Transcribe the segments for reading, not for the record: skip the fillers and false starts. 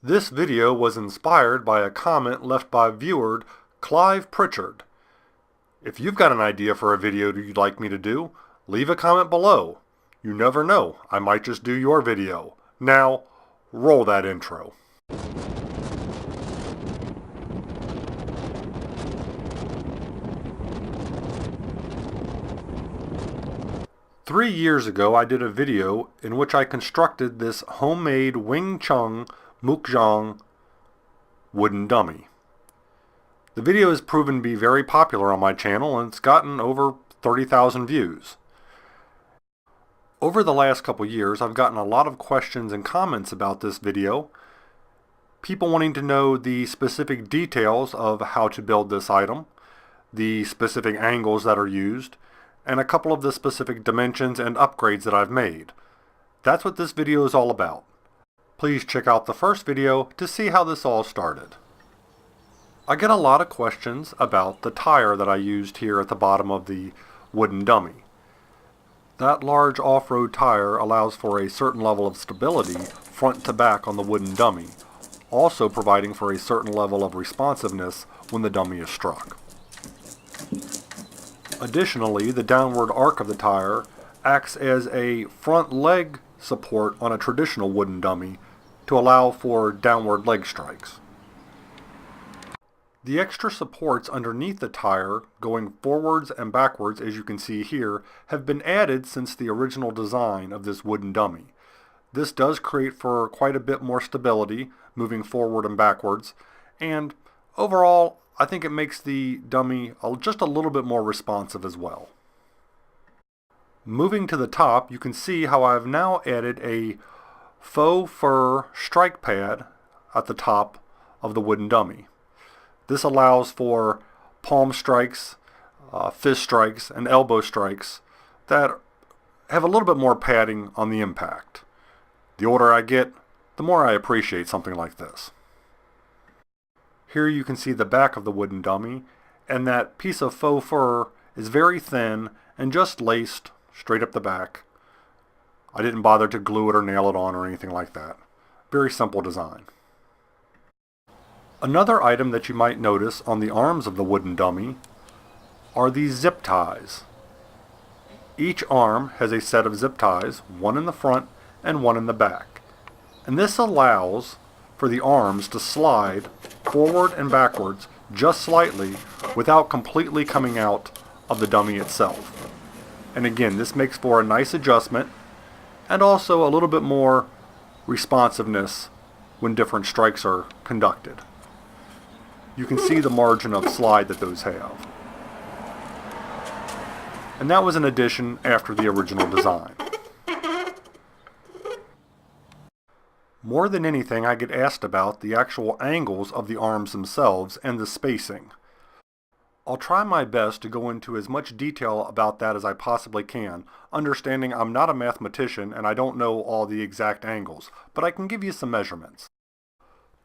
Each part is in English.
This video was inspired by a comment left by viewer Clive Pritchard. If you've got an idea for a video you'd like me to do, leave a comment below. You never know, I might just do your video. Now, roll that intro. Three years ago, I did a video in which I constructed this homemade Wing Chun Mook Jong wooden dummy. The video has proven to be very popular on my channel and it's gotten over 30,000 views. Over the last couple years, I've gotten a lot of questions and comments about this video. People wanting to know the specific details of how to build this item, the specific angles that are used, and a couple of the specific dimensions and upgrades that I've made. That's what this video is all about. Please check out the first video to see how this all started. I get a lot of questions about the tire that I used here at the bottom of the wooden dummy. That large off-road tire allows for a certain level of stability front to back on the wooden dummy, also providing for a certain level of responsiveness when the dummy is struck. Additionally, the downward arc of the tire acts as a front leg support on a traditional wooden dummy to allow for downward leg strikes. The extra supports underneath the tire, going forwards and backwards as you can see here, have been added since the original design of this wooden dummy. This does create for quite a bit more stability moving forward and backwards, and overall I think it makes the dummy just a little bit more responsive as well. Moving to the top, you can see how I've now added a faux fur strike pad at the top of the wooden dummy. This allows for palm strikes, fist strikes, and elbow strikes that have a little bit more padding on the impact. The older I get, the more I appreciate something like this. Here you can see the back of the wooden dummy, and that piece of faux fur is very thin and just laced straight up the back. I didn't bother to glue it or nail it on or anything like that. Very simple design. Another item that you might notice on the arms of the wooden dummy are these zip ties. Each arm has a set of zip ties, one in the front and one in the back. And this allows for the arms to slide forward and backwards just slightly without completely coming out of the dummy itself. And again, this makes for a nice adjustment and also a little bit more responsiveness when different strikes are conducted. You can see the margin of slide that those have. And that was an addition after the original design. More than anything, I get asked about the actual angles of the arms themselves and the spacing. I'll try my best to go into as much detail about that as I possibly can, understanding I'm not a mathematician and I don't know all the exact angles, but I can give you some measurements.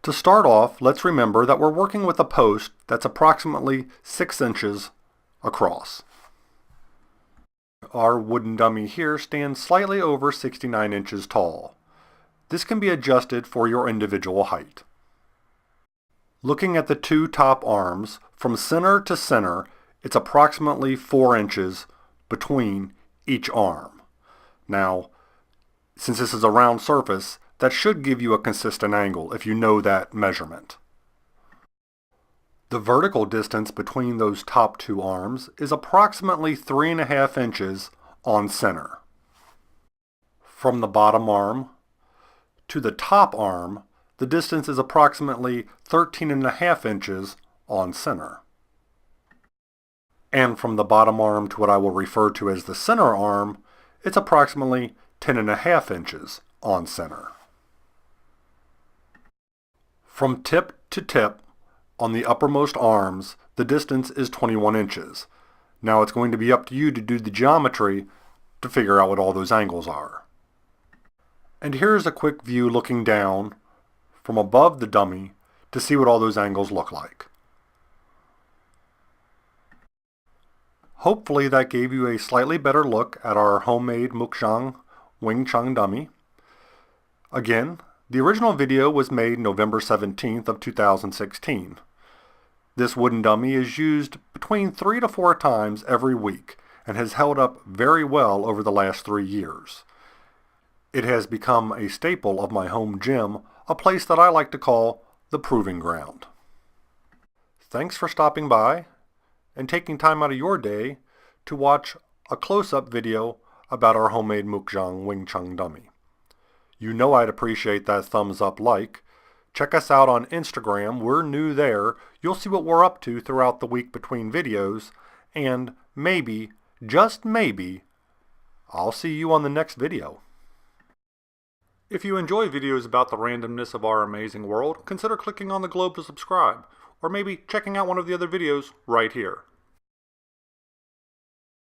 To start off, let's remember that we're working with a post that's approximately 6 inches across. Our wooden dummy here stands slightly over 69 inches tall. This can be adjusted for your individual height. Looking at the two top arms, from center to center, it's approximately 4 inches between each arm. Now, since this is a round surface, that should give you a consistent angle if you know that measurement. The vertical distance between those top two arms is approximately 3.5 inches on center. From the bottom arm to the top arm, the distance is approximately 13.5 inches on center. And from the bottom arm to what I will refer to as the center arm, it's approximately 10.5 inches on center. From tip to tip on the uppermost arms, the distance is 21 inches. Now it's going to be up to you to do the geometry to figure out what all those angles are. And here's a quick view looking down from above the dummy to see what all those angles look like. Hopefully that gave you a slightly better look at our homemade Mook Jong Wing Chun dummy. Again, The original video was made November 17th of 2016. This wooden dummy is used between 3 to 4 times every week and has held up very well over the last 3 years. It has become a staple of my home gym, a place that I like to call the proving ground. Thanks for stopping by and taking time out of your day to watch a close-up video about our homemade Mook Jong Wing Chun dummy. You know I'd appreciate that thumbs up like. Check us out on Instagram, we're new there. You'll see what we're up to throughout the week between videos, and maybe, just maybe, I'll see you on the next video. If you enjoy videos about the randomness of our amazing world, consider clicking on the globe to subscribe, or maybe checking out one of the other videos right here.